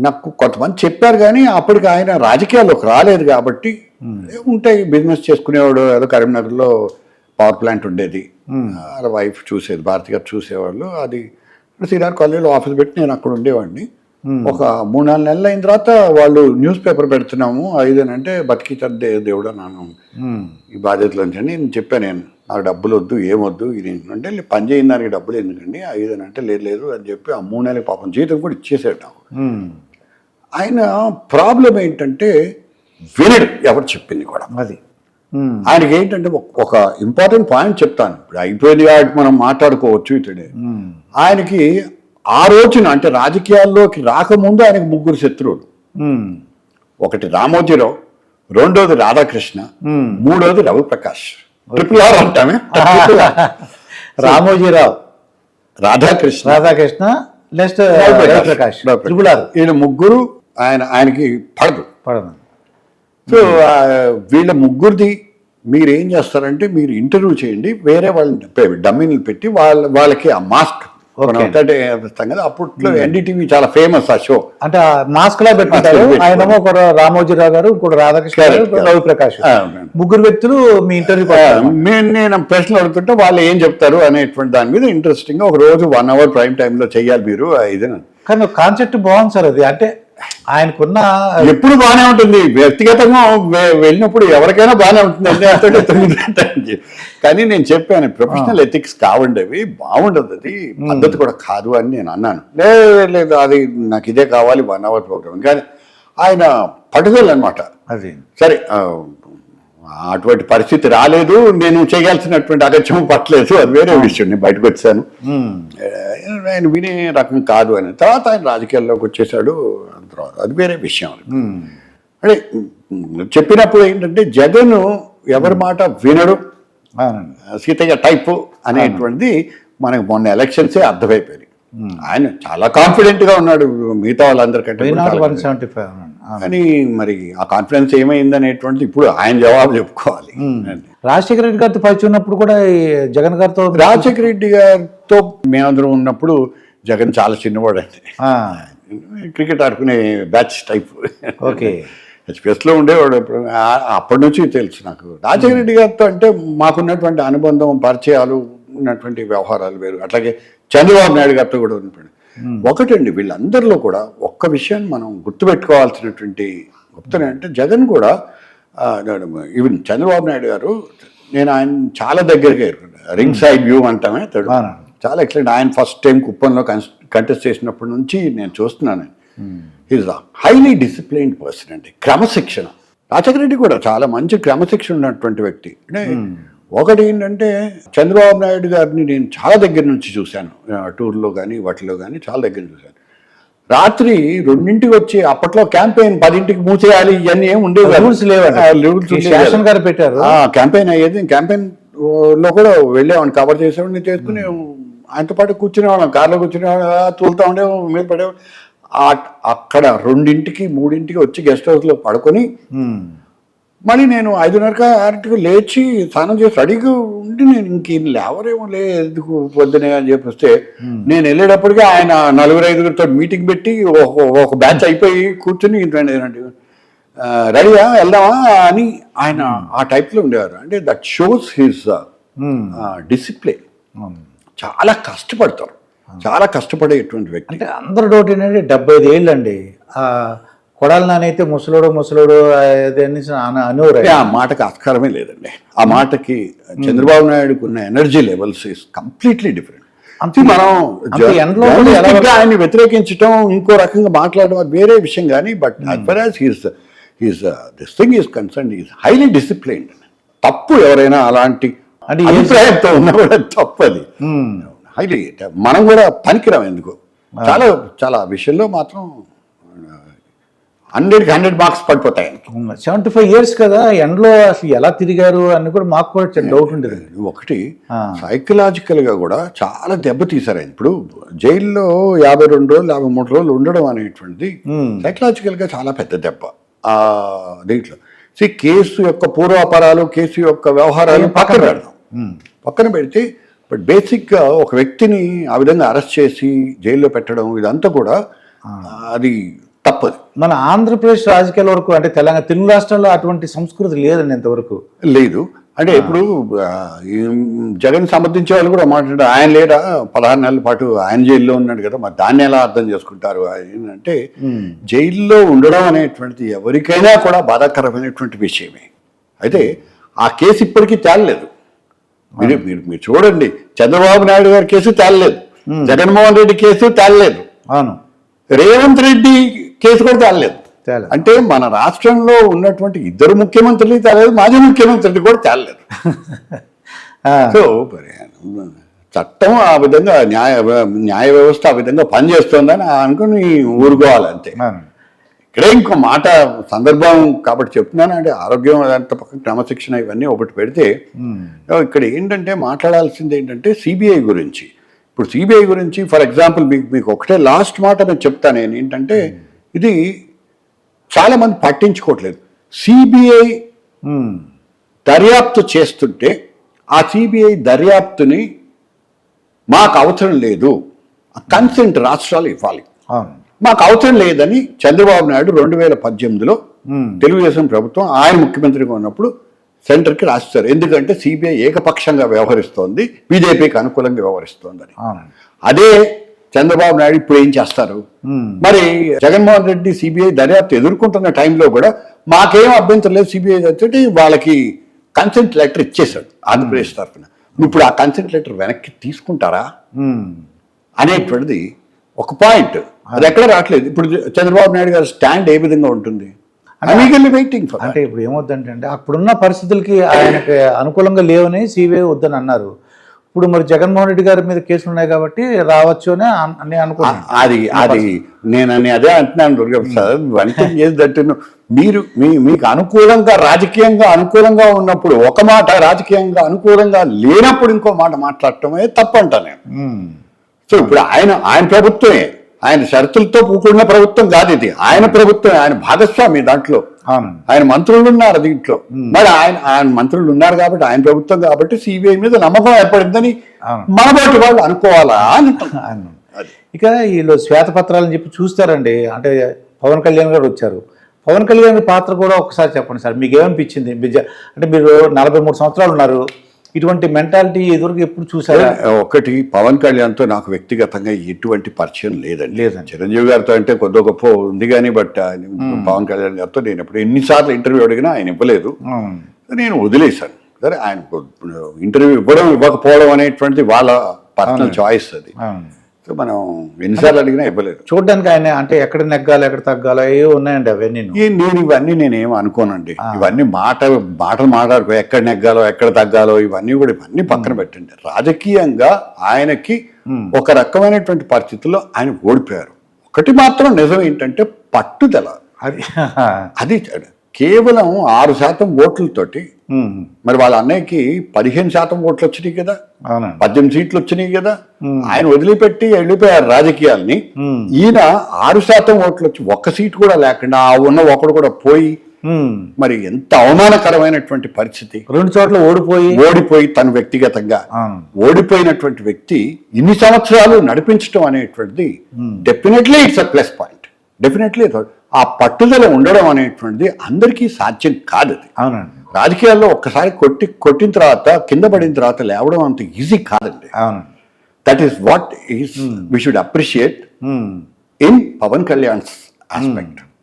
నాకు కొంతమంది చెప్పారు కానీ అప్పటికి ఆయన రాజకీయాల్లోకి రాలేదు కాబట్టి ఉంటాయి, బిజినెస్ చేసుకునేవాడు. ఏదో కరీంనగర్లో పవర్ ప్లాంట్ ఉండేది, వాళ్ళ వైఫ్ చూసేది, భారతి గారు చూసేవాళ్ళు. అది శ్రీరామ్ కాలేజీలో ఆఫీస్ పెట్టి నేను అక్కడ ఉండేవాడిని. ఒక 3-4 నెలలు అయిన తర్వాత వాళ్ళు న్యూస్ పేపర్ పెడుతున్నాము ఐదేనంటే బతికితారు దేవుడు నాన్న ఈ బాధ్యతలు అని నేను చెప్పాను. నేను నాకు డబ్బులు వద్దు, ఏమొద్దు, ఇది అంటే పని చేయని దానికి డబ్బులు ఎందుకండి ఐదేనంటే లేదు అని చెప్పి ఆ 3 నెలలకి పాపం జీతం కూడా ఇచ్చేసాడు నాకు. ఆయన ప్రాబ్లం ఏంటంటే వినడు ఎవరు చెప్పింది కూడా. అది ఆయనకి ఏంటంటే ఒక ఇంపార్టెంట్ పాయింట్ చెప్తాను, ఇప్పుడు అయిపోయింది కాబట్టి మనం మాట్లాడుకోవచ్చు. ఇతడే ఆయనకి ఆ రోజున అంటే రాజకీయాల్లోకి రాకముందు ఆయనకు 3 శత్రువులు. ఒకటి రామోజీరావు, రెండోది రాధాకృష్ణ, మూడోది రవిప్రకాష్. ట్రిపుల్ ఆర్ అంటామే. Ramoji Rao, Radhakrishna next Ravi Prakash, triple R. వీళ్ళ 3 ఆయనకి పడదు. సో వీళ్ళ 3ది మీరు ఏం చేస్తారంటే మీరు ఇంటర్వ్యూ చేయండి, వేరే వాళ్ళని డమ్మీని పెట్టి వాళ్ళకి ఆ మాస్క్ కదా. అప్పట్లో ఎన్డీటీవీ చాలా ఫేమస్ ఆ షో. అంటే మాస్క్ లా పెట్టుకుంటారు. ఆయన ఒక రామోజీరావు గారు, ఇంకోటి రాధాకృష్ణ గారు, రవిప్రకాష్, 3 వ్యక్తులు మీ ఇంటర్వ్యూ. నేను ప్రశ్నలు అడుగుతుంటే వాళ్ళు ఏం చెప్తారు అనేటువంటి దాని మీద ఇంట్రెస్టింగ్ గా ఒక రోజు 1 hour ప్రైమ్ టైమ్ లో చెయ్యాలి మీరు. కానీ కాన్సెప్ట్ బాగుంది సార్ అది. అంటే ఆయనకున్న ఎప్పుడు బాగానే ఉంటుంది, వ్యక్తిగతంగా వెళ్ళినప్పుడు ఎవరికైనా బాగానే ఉంటుంది. కానీ నేను చెప్పాను ప్రొఫెషనల్ ఎథిక్స్ కావండి, అవి బాగుండదు, అది పద్ధతి కూడా కాదు అని నేను అన్నాను. లేదు అది నాకు ఇదే కావాలి 1 hour ప్రోగ్రామ్. కానీ ఆయన పట్టుదల అనమాట. అది సరే అటువంటి పరిస్థితి రాలేదు, నేను చేయాల్సినటువంటి అగత్యం పట్టలేదు, అది వేరే విషయం. నేను బయటకు వచ్చాను, ఆయన వినే రకం కాదు అని. తర్వాత ఆయన రాజకీయాల్లోకి వచ్చేసాడు, తర్వాత అది వేరే విషయం. అంటే చెప్పినప్పుడు ఏంటంటే జగన్ ఎవరి మాట వినడు, సీతయ్య టైపు అనేటువంటిది మనకు మొన్న ఎలక్షన్సే అర్థమైపోయింది. ఆయన చాలా కాన్ఫిడెంట్ గా ఉన్నాడు మిగతా వాళ్ళందరికంటే. కానీ మరి ఆ కాన్ఫిడెన్స్ ఏమైంది అనేటువంటిది ఇప్పుడు ఆయన జవాబు చెప్పుకోవాలి. రాజశేఖర రెడ్డి గారితో పరిచయం ఉన్నప్పుడు కూడా జగన్ గారితో, రాజశేఖర రెడ్డి గారితో మేమందరం ఉన్నప్పుడు జగన్ చాలా చిన్నవాడు అండి, క్రికెట్ ఆడుకునే బ్యాచ్ టైప్. ఓకే, హెచ్పిఎస్లో ఉండేవాడు. అప్పటి నుంచి తెలుసు నాకు రాజశేఖర రెడ్డి గారితో. అంటే మాకున్నటువంటి అనుబంధం, పరిచయాలు, ఉన్నటువంటి వ్యవహారాలు వేరు. అట్లాగే చంద్రబాబు నాయుడు గారితో కూడా ఉన్నప్పుడు ఒకటండి. వీళ్ళందరిలో కూడా ఒక్క విషయాన్ని మనం గుర్తుపెట్టుకోవాల్సినటువంటి గొప్పతనం అంటే జగన్ కూడా, ఈవెన్ చంద్రబాబు నాయుడు గారు, నేను ఆయన చాలా దగ్గరగా రింగ్ సైడ్ వ్యూ అంటామే, చాలా ఎక్సలెంట్. ఆయన ఫస్ట్ టైం కుప్పంలో కంటెస్ట్ చేసినప్పటి నుంచి నేను చూస్తున్నాను. Is a highly disciplined person అండి, క్రమశిక్షణ. రాజశేఖర రెడ్డి కూడా చాలా మంచి క్రమశిక్షణ ఉన్నటువంటి వ్యక్తి. అంటే ఒకటి ఏంటంటే చంద్రబాబు నాయుడు గారిని నేను చాలా దగ్గర నుంచి చూశాను, టూర్లో కానీ వాటిలో కానీ చాలా దగ్గర చూశాను. రాత్రి 2ంటికి వచ్చి, అప్పట్లో క్యాంపెయిన్ 10ంటికి మూసేయాలి ఇవన్నీ ఏమి ఉండేవి, రూల్స్ లేవు గారు పెట్టారు. క్యాంపెయిన్ అయ్యేది, క్యాంపెయిన్ లో కూడా వెళ్ళేవాడిని, కవర్ చేసేవాడిని, చేసుకుని ఆయనతో పాటు కూర్చునేవాళ్ళం, కార్లో కూర్చునేవాళ్ళం, తూలుతా ఉండేవాళ్ళం, మీద పడేవాళ్ళం. అక్కడ 2ంటికి 3ంటికి వచ్చి గెస్ట్ హౌస్లో పడుకొని మళ్ళీ నేను 5:30-6ంటికి లేచి స్నానం చేసి రెడీగా ఉండి, నేను ఇంకేం లేవరేమో ఎందుకు పొద్దునే అని చెప్పిస్తే, నేను వెళ్ళేటప్పటికీ ఆయన 4-5 మీటింగ్ పెట్టి ఒక బ్యాచ్ అయిపోయి కూర్చుని రెడీగా వెళ్దామా అని ఆయన ఆ టైప్లో ఉండేవారు. అంటే దట్ షోస్ హిస్ డిసిప్లిన్. చాలా కష్టపడతారు, చాలా కష్టపడేటువంటి వ్యక్తి. అంటే అందరు డౌట్ ఏంటంటే 75 ఏళ్ళు అండి, కొడాలి నానైతే ముసలోడు అనేవారు. ఆ మాటకి ఆస్కారమే లేదండి. ఆ మాటకి చంద్రబాబు నాయుడుకు ఉన్న energy levels is completely different. మనం ఆయన్ని వ్యతిరేకించడం, ఇంకో రకంగా మాట్లాడడం అది వేరే విషయం. కానీ but as for as this thing is concern, is highly disciplined. తప్పు ఎవరైనా అలాంటి అభిప్రాయంతో ఉన్నా కూడా తప్పు అది. హైలీ మనం కూడా పనికిరాం ఎందుకు. చాలా చాలా విషయంలో మాత్రం 100 మార్క్స్ పడిపోతాయి. 75 years కదా, ఎండలో అసలు ఎలా తిరిగారు అని కూడా మాకు కూడా డౌట్ ఉండేది. ఒకటి సైకలాజికల్ గా కూడా చాలా దెబ్బతీశారు. ఇప్పుడు జైల్లో 52 రోజులు 53 రోజులు ఉండడం అనేటువంటిది సైకలాజికల్ గా చాలా పెద్ద దెబ్బ. దీంట్లో కేసు యొక్క పూర్వాపరాలు, కేసు యొక్క వ్యవహారాలు పక్కన పెడదాం. పక్కన పెడితే బట్ బేసిక్గా ఒక వ్యక్తిని ఆ విధంగా అరెస్ట్ చేసి జైల్లో పెట్టడం ఇదంతా కూడా అది తప్పదు. మన ఆంధ్రప్రదేశ్ రాజకీయాల వరకు అంటే తెలంగాణ తెలుగు రాష్ట్రాల్లో అటువంటి సంస్కృతి లేదండి ఇంతవరకు. లేదు అంటే ఇప్పుడు ఈ జగన్ సమర్థించే వాళ్ళు కూడా మాట్లాడారు, ఆయన లేడా 16 నెలల పాటు ఆయన జైల్లో ఉన్నాడు కదా, మరి దాన్ని ఎలా అర్థం చేసుకుంటారు అంటే జైల్లో ఉండడం అనేటువంటిది ఎవరికైనా కూడా బాధాకరమైనటువంటి విషయమే. అయితే ఆ కేసు ఇప్పటికీ తేలలేదు. మీరు చూడండి, చంద్రబాబు నాయుడు గారి కేసు తేలలేదు, జగన్మోహన్ రెడ్డి కేసు తేలలేదు, అవును, రేవంత్ రెడ్డి కేసు కూడా తేలలేదు. అంటే మన రాష్ట్రంలో ఉన్నటువంటి ఇద్దరు ముఖ్యమంత్రులు తేలేదు, మాజీ ముఖ్యమంత్రులు కూడా తేలలేదు. సో చట్టం ఆ విధంగా న్యాయ వ్యవస్థ ఆ విధంగా పనిచేస్తుందని అనుకుని ఊరుకోవాలి అంతే. ఇక్కడే ఇంకో మాట సందర్భం కాబట్టి చెప్తున్నాను, అంటే ఆరోగ్యం అదంతా పక్కన క్రమశిక్షణ ఇవన్నీ ఒకటి పెడితే ఇక్కడ ఏంటంటే మాట్లాడాల్సింది ఏంటంటే సిబిఐ గురించి. ఇప్పుడు సిబిఐ గురించి ఫర్ ఎగ్జాంపుల్ మీకు ఒకటే లాస్ట్ మాట నేను చెప్తాను, నేను ఏంటంటే ఇది చాలా మంది పట్టించుకోవట్లేదు. సిబిఐ దర్యాప్తు చేస్తుంటే ఆ సిబిఐ దర్యాప్తుని మాకు అవసరం లేదు, కన్సెంట్ రాష్ట్రాలు ఇవ్వాలి, మాకు అవసరం లేదని చంద్రబాబు నాయుడు 2018లో తెలుగుదేశం ప్రభుత్వం ఆయన ముఖ్యమంత్రిగా ఉన్నప్పుడు సెంటర్కి రాస్తారు. ఎందుకంటే సిబిఐ ఏకపక్షంగా వ్యవహరిస్తోంది, బీజేపీకి అనుకూలంగా వ్యవహరిస్తోందని. అదే చంద్రబాబు నాయుడు ఇప్పుడు ఏం చేస్తారు? మరి జగన్మోహన్ రెడ్డి సిబిఐ దర్యాప్తు ఎదుర్కొంటున్న టైంలో కూడా మాకేం అభ్యంతరం లేదు సిబిఐ దర్యాప్తు, వాళ్ళకి కన్సెంట్ లెటర్ ఇచ్చేశాడు ఆంధ్రప్రదేశ్ తరఫున. ఇప్పుడు ఆ కన్సెంట్ లెటర్ వెనక్కి తీసుకుంటారా అనేటువంటిది ఒక పాయింట్. అది ఎక్కడ రావట్లేదు. ఇప్పుడు చంద్రబాబు నాయుడు గారి స్టాండ్ ఏ విధంగా ఉంటుంది? వెయిటింగ్. అంటే ఇప్పుడు ఏమవుతుందంటే అప్పుడున్న పరిస్థితులకి ఆయనకి అనుకూలంగా లేవని సిబిఐ వద్దని అన్నారు. ఇప్పుడు మరి జగన్మోహన్ రెడ్డి గారి మీద కేసులు ఉన్నాయి కాబట్టి రావచ్చు అని అనుకున్నాను. అది నేను అదే అంటున్నాను దుర్గాప్రసాద్, వంటం చేసి మీకు అనుకూలంగా రాజకీయంగా అనుకూలంగా ఉన్నప్పుడు ఒక మాట, రాజకీయంగా అనుకూలంగా లేనప్పుడు ఇంకో మాట మాట్లాడటమే తప్పంట నేను. సో ఇప్పుడు ఆయన ప్రభుత్వమే, ఆయన షరతులతో కూడుకున్న ప్రభుత్వం కాదు ఇది, ఆయన ప్రభుత్వం, ఆయన భాగస్వామి దాంట్లో, ఆయన మంత్రులు ఉన్నారు దీంట్లో. మరి ఆయన మంత్రులు ఉన్నారు కాబట్టి ఆయన ప్రభుత్వం కాబట్టి సిబిఐ మీద నమ్మకం ఏర్పడిందని మనబోటి వాళ్ళు అనుకోవాలా అని. ఇక వీళ్ళు శ్వేతపత్రాలని చెప్పి చూస్తారండి. అంటే పవన్ కళ్యాణ్ గారు వచ్చారు, పవన్ కళ్యాణ్ గారి పాత్ర కూడా ఒకసారి చెప్పండి సార్, మీకు ఏమనిపించింది? అంటే మీరు 43 సంవత్సరాలు ఉన్నారు, ఇటువంటి మెంటాలిటీ ఎదురుగా ఎప్పుడు చూసారా? ఒకటి, పవన్ కళ్యాణ్తో నాకు వ్యక్తిగతంగా ఎటువంటి పరిచయం లేదండి. చిరంజీవి గారితో అంటే కొద్ది గొప్ప ఉంది కానీ, బట్ పవన్ కళ్యాణ్ గారితో నేను ఎప్పుడు ఎన్నిసార్లు ఇంటర్వ్యూ అడిగినా ఆయన ఇవ్వలేదు, నేను వదిలేశాను. సరే, ఆయన ఇంటర్వ్యూ ఇవ్వకపోవడం అనేటువంటిది వాళ్ళ పర్సనల్ చాయిస్ అది. సో మనం ఎన్నిసార్లు అడిగినా ఇవ్వలేదు. చూడడానికి ఆయన అంటే ఎక్కడ నెగ్గాలి ఎక్కడ తగ్గాలో ఏ ఉన్నాయండి అవన్నీ. నేను ఏం అనుకోనండి. ఇవన్నీ మాటలు మాట్లాడుకో, ఎక్కడ నెగ్గాలో ఎక్కడ తగ్గాలో ఇవన్నీ పక్కన పెట్టండి. రాజకీయంగా ఆయనకి ఒక రకమైనటువంటి పరిస్థితుల్లో ఆయన ఓడిపోయారు. ఒకటి మాత్రం నిజం ఏంటంటే పట్టుదల. అది కేవలం 6% ఓట్లతోటి, మరి వాళ్ళ అన్నయ్యకి 15% ఓట్లు వచ్చినాయి కదా, 18 సీట్లు వచ్చినాయి కదా, ఆయన వదిలిపెట్టి వెళ్ళిపోయారు రాజకీయాల్ని. ఈయన 6% ఓట్లు వచ్చి ఒక్క సీటు కూడా లేకుండా ఆ ఉన్న ఒకడు కూడా పోయి, మరి ఎంత అవమానకరమైనటువంటి పరిస్థితి. 2 చోట్ల ఓడిపోయి తను వ్యక్తిగతంగా ఓడిపోయినటువంటి వ్యక్తి ఇన్ని సంవత్సరాలు నడిపించడం అనేటువంటిది definitely it's a plus point. Definitely ఆ పట్టుదల ఉండడం అనేటువంటిది అందరికీ సాధ్యం కాదు. అది అవునండి, రాజకీయాల్లో ఒక్కసారి కొట్టిన తర్వాత కింద పడిన తర్వాత లేవడం అంత ఈజీ కాదండి. That is what is we should appreciate in Pawan Kalyan's aspect.